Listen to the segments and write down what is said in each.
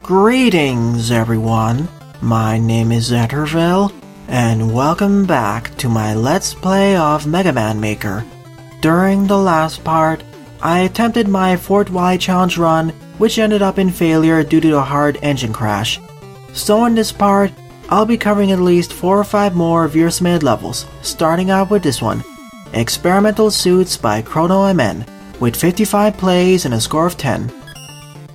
Greetings everyone, my name is Etterville, and welcome back to my Let's Play of Mega Man Maker. During the last part, I attempted my Fort Y challenge run, which ended up in failure due to a hard engine crash. So in this part, I'll be covering at least 4 or 5 more Veersmith levels, starting out with this one, Experimental Suits by Crono MN, with 55 plays and a score of 10.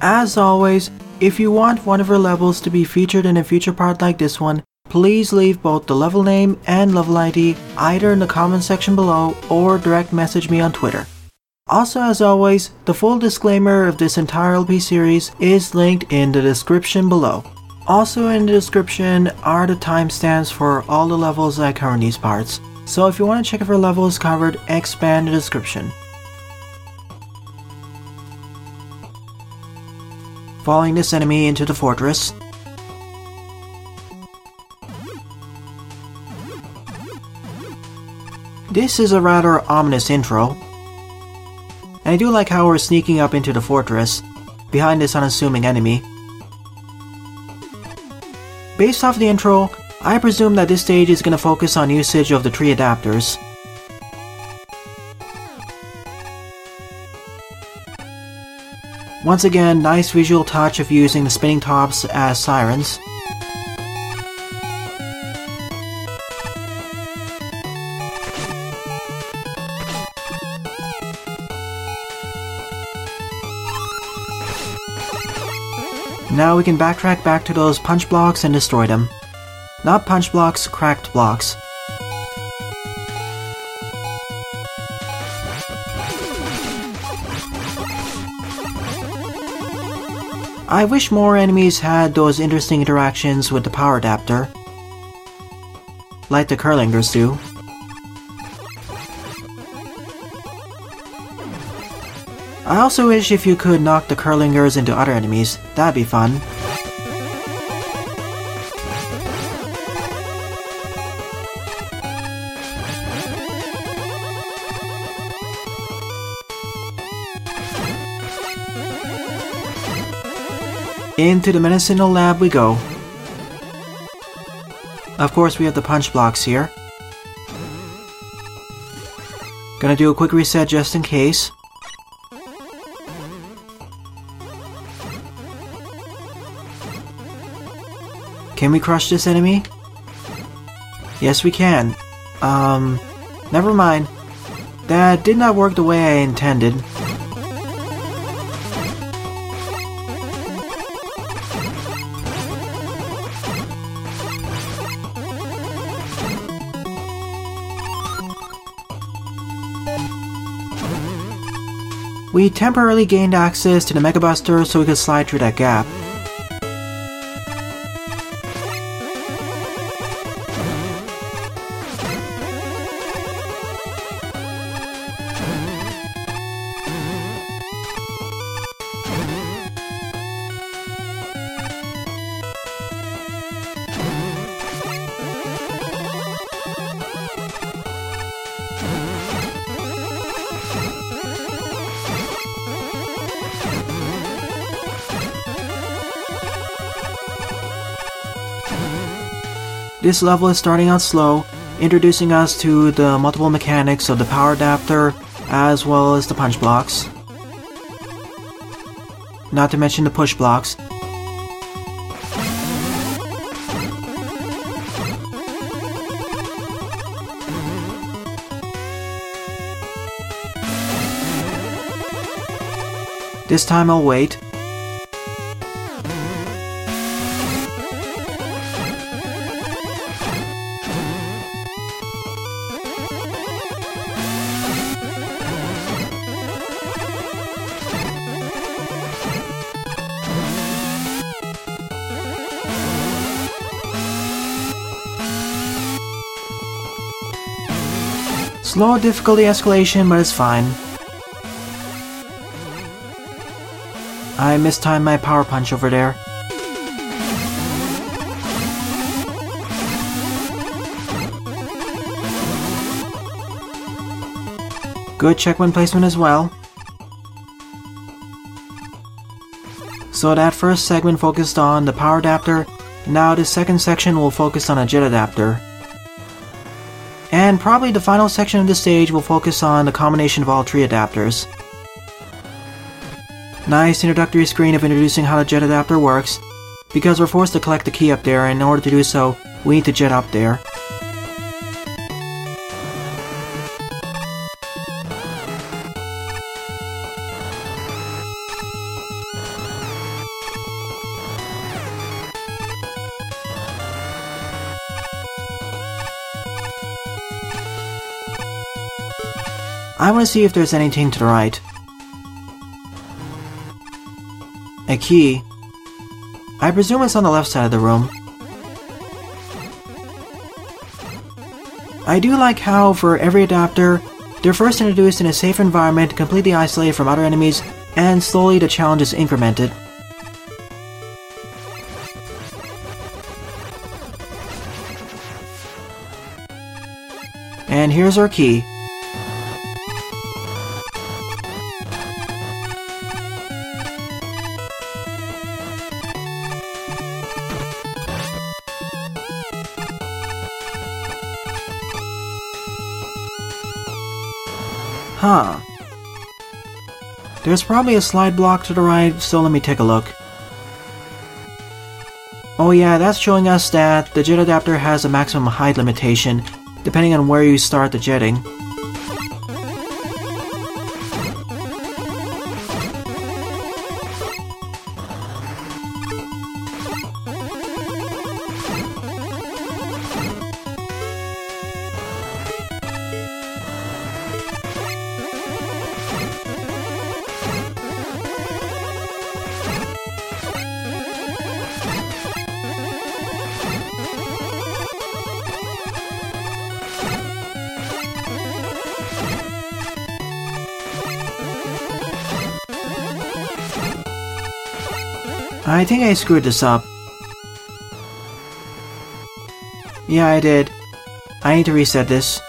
As always, if you want one of your levels to be featured in a future part like this one, please leave both the level name and level ID either in the comment section below or direct message me on Twitter. Also, as always, the full disclaimer of this entire LP series is linked in the description below. Also in the description are the timestamps for all the levels I cover in these parts, so if you want to check if your level is covered, expand the description. Following this enemy into the fortress. This is a rather ominous intro, and I do like how we're sneaking up into the fortress, behind this unassuming enemy. Based off the intro, I presume that this stage is going to focus on usage of the 3 adapters. Once again, nice visual touch of using the spinning tops as sirens. Now we can backtrack back to those punch blocks and destroy them. Not punch blocks, cracked blocks. I wish more enemies had those interesting interactions with the power adapter, like the Curlingers do. I also wish if you could knock the Curlingers into other enemies, that'd be fun. Into the medicinal lab we go. Of course we have the punch blocks here. Gonna do a quick reset just in case. Can we crush this enemy? Yes we can. Never mind. That did not work the way I intended. We temporarily gained access to the Mega Buster so we could slide through that gap. This level is starting out slow, introducing us to the multiple mechanics of the power adapter, as well as the punch blocks. Not to mention the push blocks. This time I'll wait. Slow difficulty escalation, but it's fine. I mistimed my power punch over there. Good checkpoint placement as well. So that first segment focused on the power adapter, now this second section will focus on a jet adapter. And probably the final section of the stage will focus on the combination of all three adapters. Nice introductory screen of introducing how the jet adapter works, because we're forced to collect the key up there, and in order to do so, we need to jet up there. I want to see if there's anything to the right. A key. I presume it's on the left side of the room. I do like how, for every adapter, they're first introduced in a safe environment, completely isolated from other enemies, and slowly the challenge is incremented. And here's our key. Huh. There's probably a slide block to the right, so let me take a look. Oh yeah, that's showing us that the jet adapter has a maximum height limitation, depending on where you start the jetting. I think I screwed this up. Yeah, I did. I need to reset this.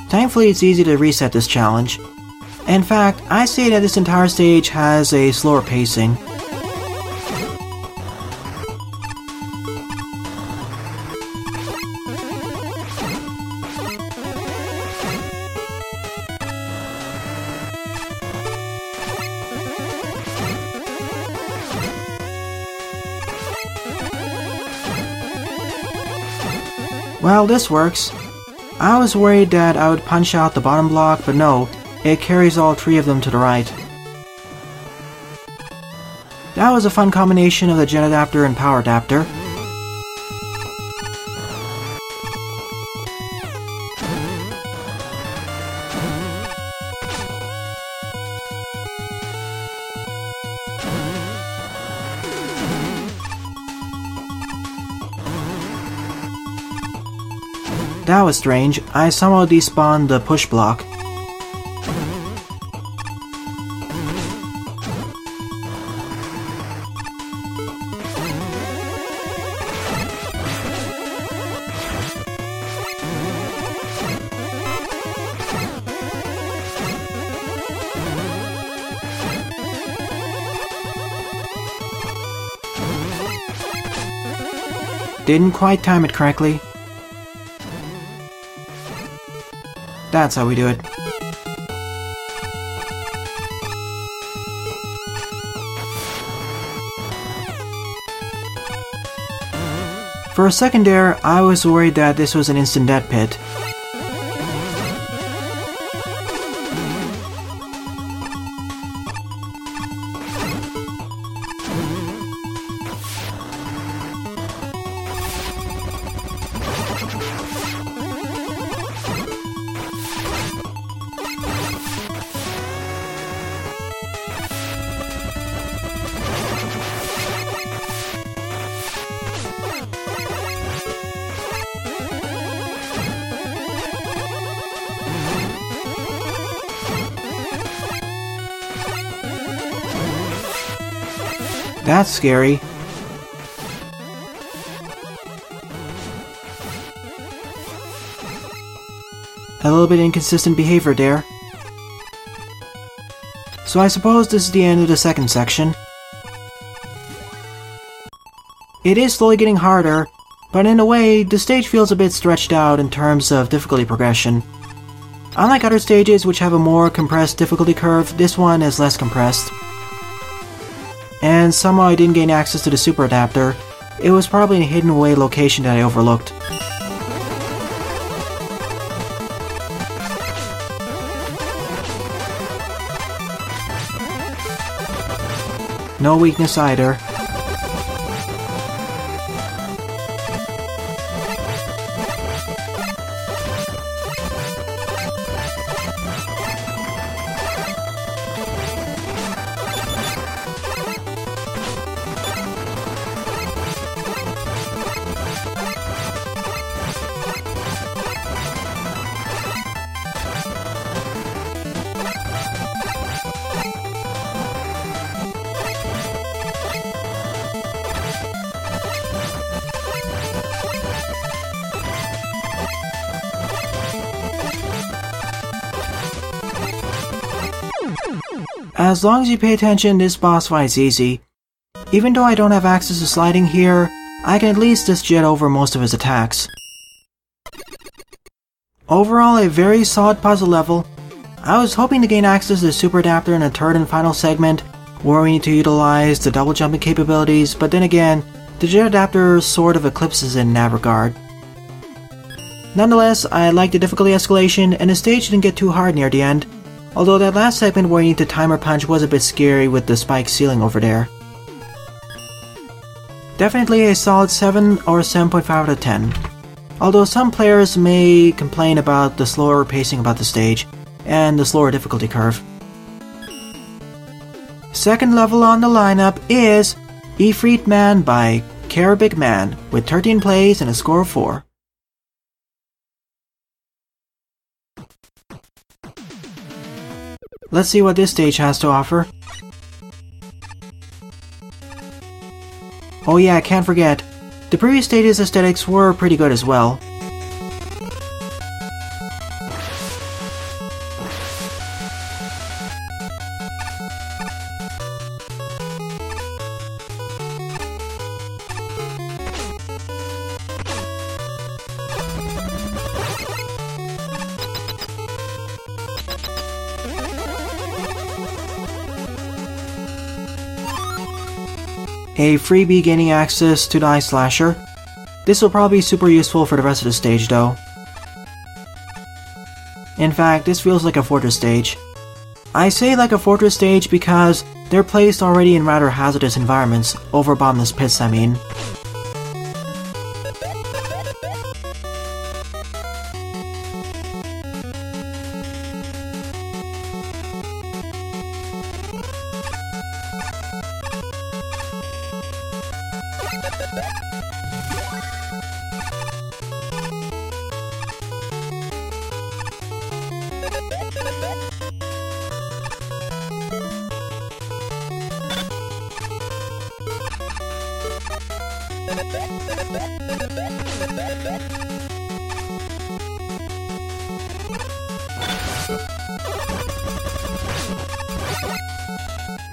Thankfully, it's easy to reset this challenge. In fact, I say that this entire stage has a slower pacing. Well, this works. I was worried that I would punch out the bottom block, but no, it carries all three of them to the right. That was a fun combination of the jet adapter and power adapter. That was strange. I somehow despawned the push block. Didn't quite time it correctly. That's how we do it. For a second there, I was worried that this was an instant death pit. That's scary. A little bit inconsistent behavior there. So I suppose this is the end of the second section. It is slowly getting harder, but in a way, the stage feels a bit stretched out in terms of difficulty progression. Unlike other stages which have a more compressed difficulty curve, this one is less compressed. And somehow I didn't gain access to the super adapter. It was probably in a hidden away location that I overlooked. No weakness either. As long as you pay attention, this boss fight is easy. Even though I don't have access to sliding here, I can at least just jet over most of his attacks. Overall, a very solid puzzle level. I was hoping to gain access to the super adapter in the third and final segment, where we need to utilize the double jumping capabilities, but then again, the jet adapter sort of eclipses it in that regard. Nonetheless, I liked the difficulty escalation, and the stage didn't get too hard near the end. Although that last segment where you need to timer punch was a bit scary with the spike ceiling over there. Definitely a solid 7 or 7.5 out of 10. Although some players may complain about the slower pacing about the stage, and the slower difficulty curve. Second level on the lineup is Efreet Man by Caribic Man, with 13 plays and a score of 4. Let's see what this stage has to offer. Oh yeah, I can't forget, the previous stage's aesthetics were pretty good as well. A freebie gaining access to the Ice Slasher. This will probably be super useful for the rest of the stage though. In fact, this feels like a fortress stage. I say like a fortress stage because they're placed already in rather hazardous environments, over bottomless pits I mean.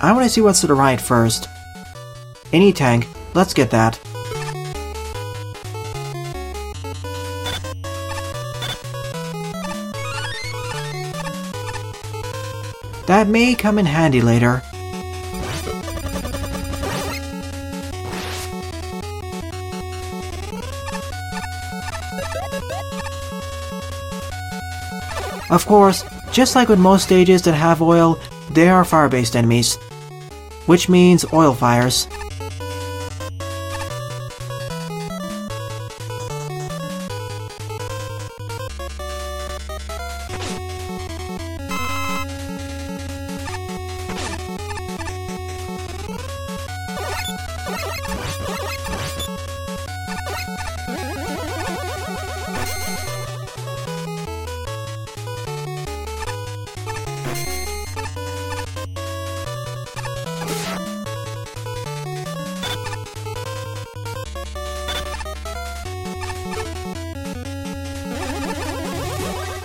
I want to see what's to the right first. Any tank, let's get that. That may come in handy later. Of course, just like with most stages that have oil, they are fire-based enemies, which means oil fires.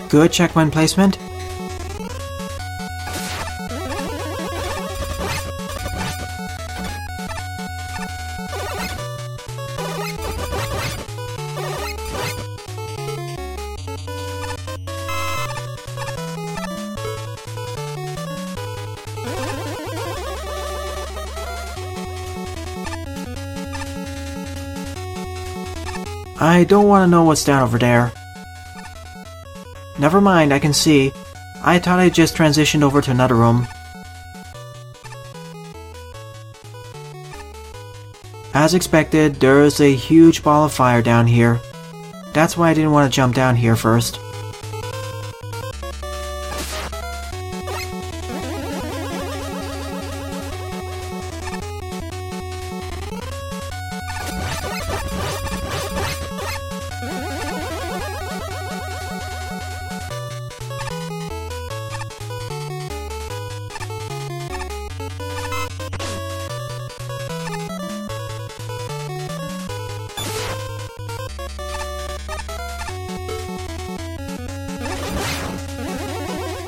Good checkpoint placement. I don't want to know what's down over there. Never mind, I can see. I thought I just transitioned over to another room. As expected, there's a huge ball of fire down here. That's why I didn't want to jump down here first.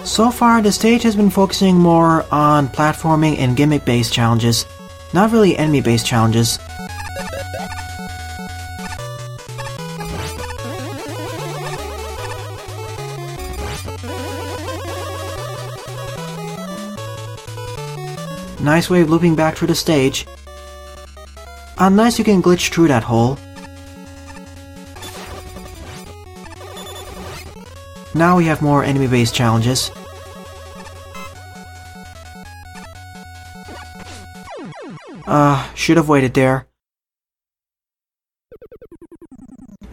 So far, the stage has been focusing more on platforming and gimmick-based challenges, not really enemy-based challenges. Nice way of looping back through the stage. Unless you can glitch through that hole. Now we have more enemy-based challenges. Should have waited there.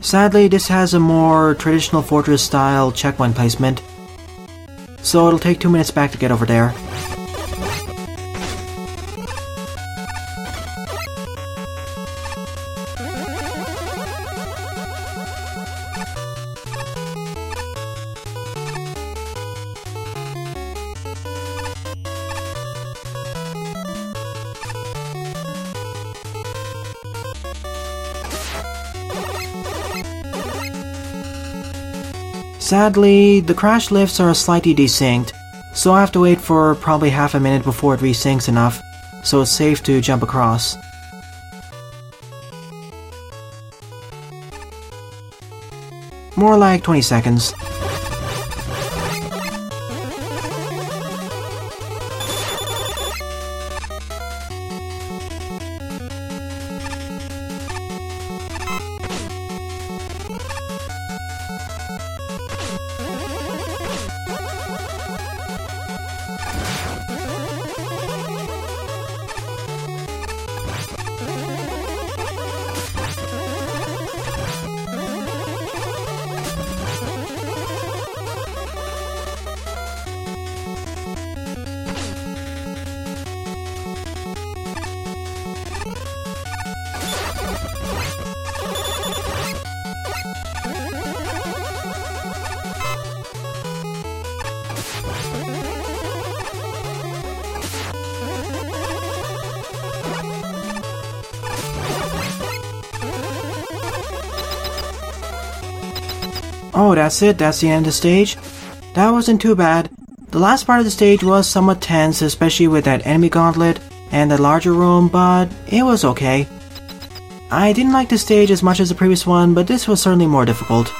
Sadly, this has a more traditional fortress-style checkpoint placement, so it'll take 2 minutes back to get over there. Sadly, the crash lifts are slightly desynced, so I have to wait for probably half a minute before it resyncs enough, so it's safe to jump across. More like 20 seconds. Oh, that's it? That's the end of the stage? That wasn't too bad. The last part of the stage was somewhat tense, especially with that enemy gauntlet and the larger room, but it was okay. I didn't like the stage as much as the previous one, but this was certainly more difficult.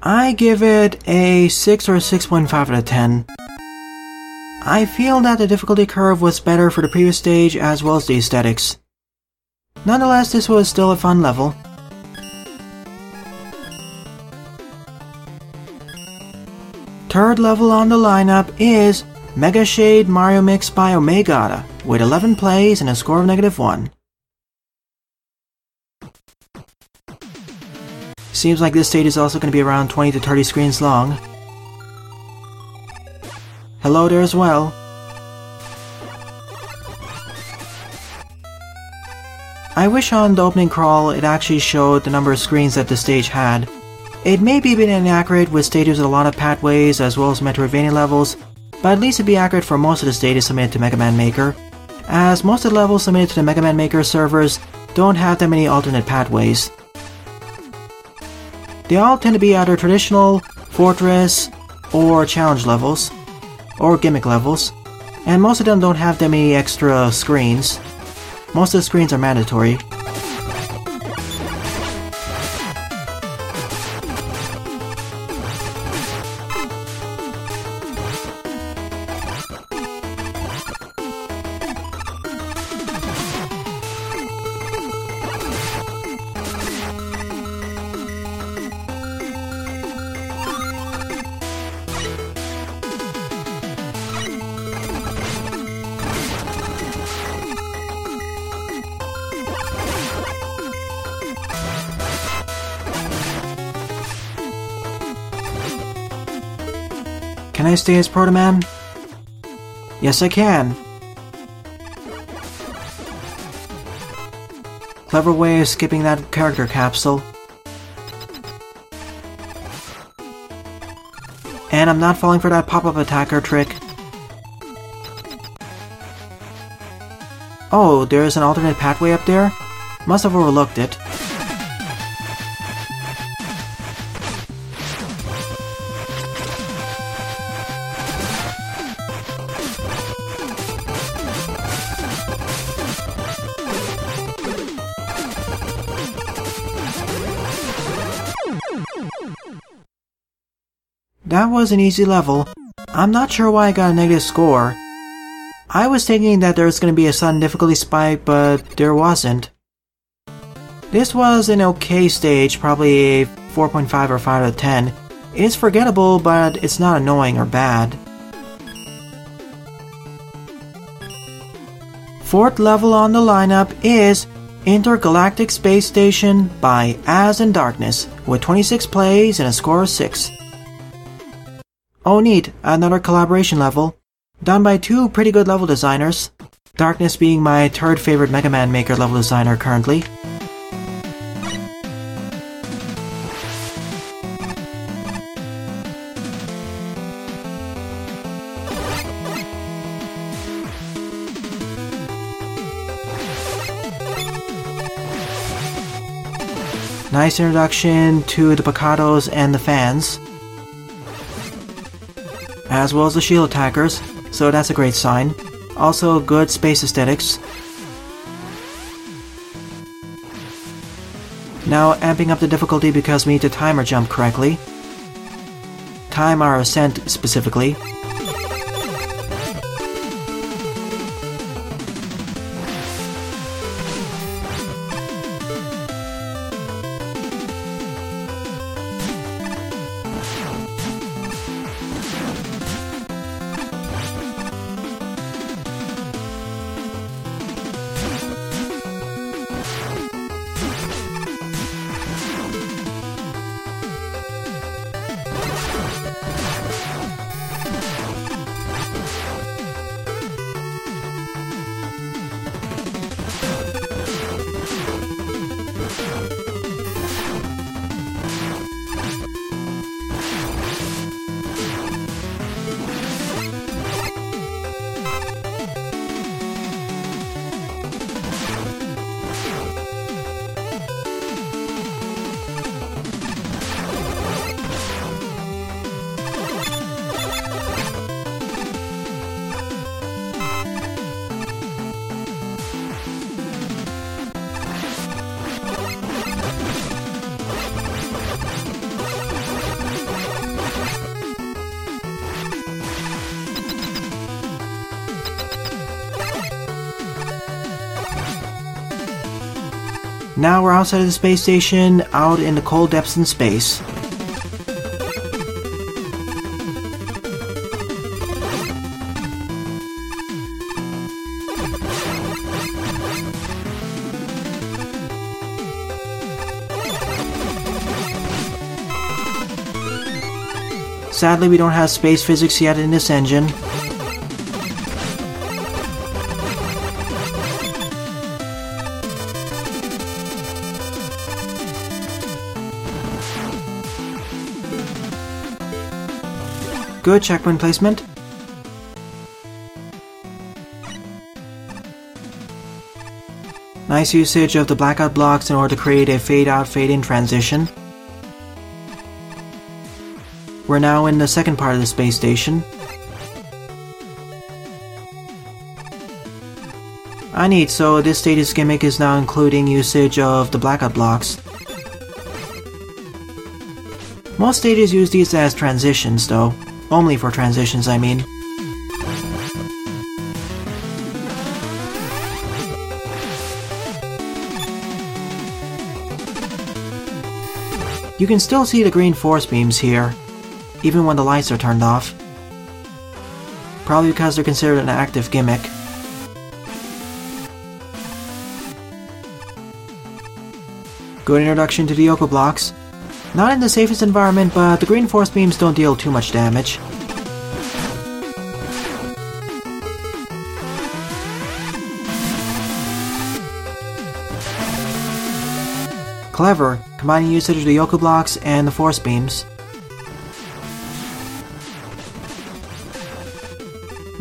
I give it a 6 or 6.5 out of 10. I feel that the difficulty curve was better for the previous stage as well as the aesthetics. Nonetheless, this was still a fun level. Third level on the lineup is Megashade-Mariomix by Omegada, with 11 plays and a score of -1. Seems like this stage is also going to be around 20 to 30 screens long. Hello there as well. I wish on the opening crawl it actually showed the number of screens that the stage had. It may be a bit inaccurate with stages with a lot of pathways as well as Metroidvania levels, but at least it'd be accurate for most of the stages submitted to Mega Man Maker, as most of the levels submitted to the Mega Man Maker servers don't have that many alternate pathways. They all tend to be either traditional, fortress, or challenge levels, or gimmick levels, and most of them don't have that many extra screens. Most of the screens are mandatory. Can I stay as Proto Man? Yes, I can. Clever way of skipping that character capsule. And I'm not falling for that pop-up attacker trick. Oh, there's an alternate pathway up there? Must have overlooked it. That was an easy level. I'm not sure why I got a negative score. I was thinking that there was going to be a sudden difficulty spike, but there wasn't. This was an okay stage, probably a 4.5 or 5 out of 10. It's forgettable, but it's not annoying or bad. Fourth level on the lineup is Intergalactic Space Station by As in Darkness, with 26 plays and a score of 6. Oh neat, another collaboration level, done by two pretty good level designers, Darkness being my third favorite Mega Man Maker level designer currently. Nice introduction to the Picados and the fans, as well as the shield attackers, so that's a great sign. Also good space aesthetics. Now amping up the difficulty because we need to time our jump correctly. Time our ascent specifically. Now we're outside of the space station, out in the cold depths in space. Sadly, we don't have space physics yet in this engine. Good checkpoint placement. Nice usage of the blackout blocks in order to create a fade-out, fade-in transition. We're now in the second part of the space station. Neat, so this stage's gimmick is now including usage of the blackout blocks. Most stages use these as transitions though. Only for transitions, I mean. You can still see the green force beams here, even when the lights are turned off. Probably because they're considered an active gimmick. Good introduction to the Yoko blocks. Not in the safest environment, but the green force beams don't deal too much damage. Clever, combining usage of the Yoko blocks and the force beams.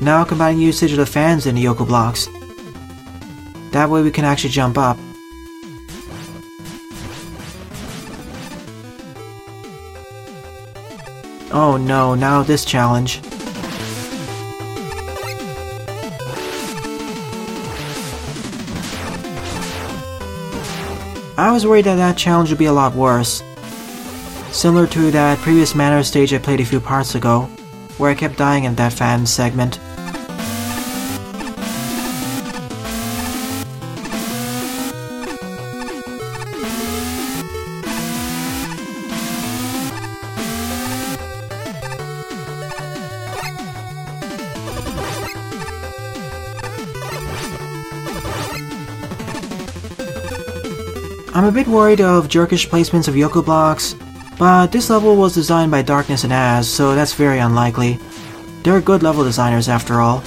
Now combining usage of the fans in the Yoko blocks. That way we can actually jump up. Oh no, now this challenge. I was worried that challenge would be a lot worse. Similar to that previous Manor stage I played a few parts ago, where I kept dying in that fan segment. I'm a bit worried of jerkish placements of Yoko blocks, but this level was designed by Darkness and Az, so that's very unlikely. They're good level designers after all.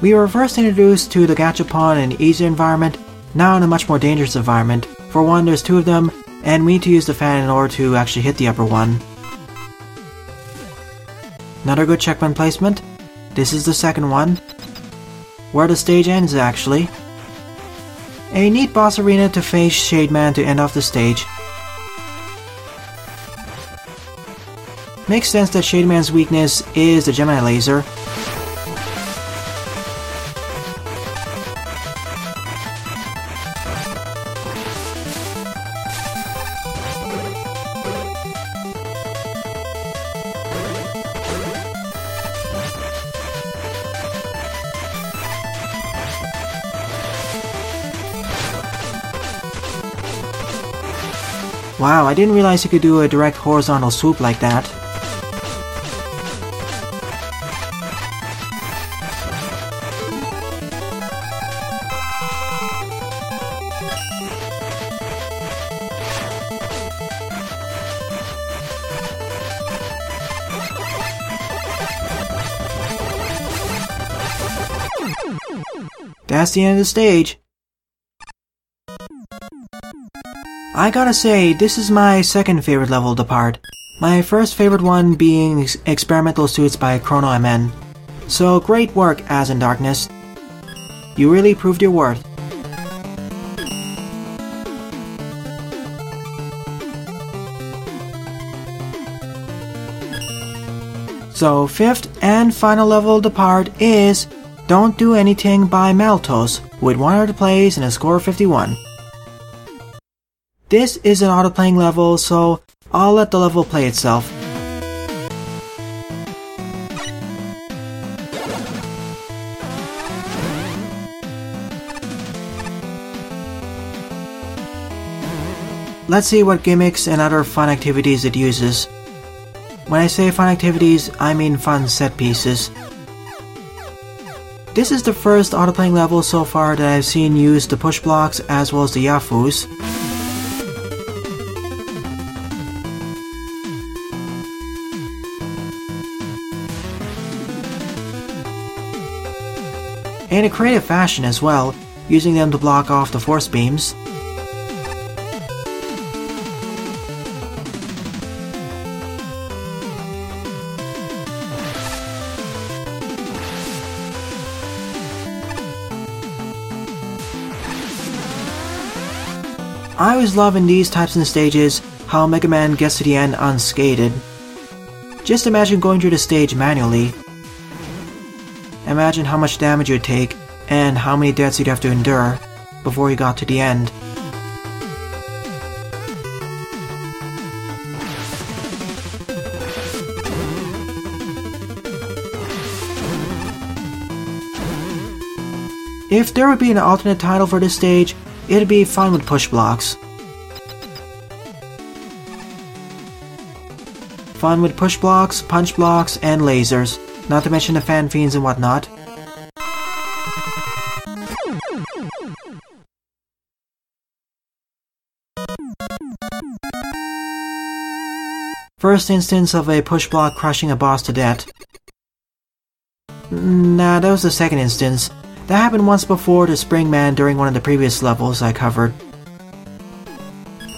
We were first introduced to the Gachapon in an easier environment, now in a much more dangerous environment. For one, there's two of them, and we need to use the fan in order to actually hit the upper one. Another good checkpoint placement. This is the second one, where the stage ends actually. A neat boss arena to face Shade Man to end off the stage. Makes sense that Shade Man's weakness is the Gemini laser. Wow, I didn't realize you could do a direct horizontal swoop like that. That's the end of the stage. I gotta say, this is my second favorite level of the part. My first favorite one being Experimental Suits by Crono MN. So great work, Az in Darkness. You really proved your worth. So fifth and final level of the part is Don't Do Anything by Maltose, with 100 plays and a score of 51. This is an auto-playing level, so I'll let the level play itself. Let's see what gimmicks and other fun activities it uses. When I say fun activities, I mean fun set pieces. This is the first auto-playing level so far that I've seen use the push blocks as well as the Yafus. in a creative fashion as well, using them to block off the force beams. I always love in these types of stages how Mega Man gets to the end unscathed. Just imagine going through the stage manually. Imagine how much damage you'd take and how many deaths you'd have to endure before you got to the end. If there would be an alternate title for this stage, it'd be Fun with Push Blocks. Fun with push blocks, punch blocks, and lasers, not to mention the fan fiends and whatnot. First instance of a push block crushing a boss to death. Nah, that was the second instance. That happened once before to Spring Man during one of the previous levels I covered.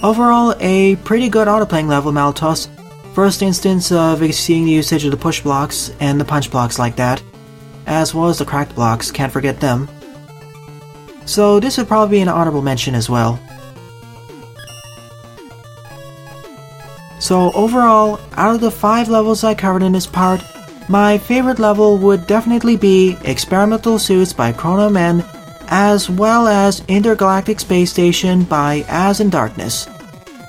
Overall, a pretty good auto-playing level, Maltose. First instance of seeing the usage of the push blocks and the punch blocks like that, as well as the cracked blocks, can't forget them. So this would probably be an honorable mention as well. So overall, out of the 5 levels I covered in this part, my favorite level would definitely be Experimental Suits by Crono Men, as well as Intergalactic Space Station by As in Darkness.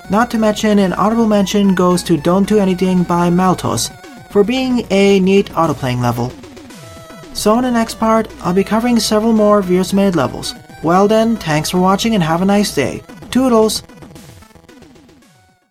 Not to mention, an honorable mention goes to Don't Do Anything by Maltose, for being a neat auto-playing level. So in the next part, I'll be covering several more viewer-submitted levels. Well then, thanks for watching and have a nice day. Toodles!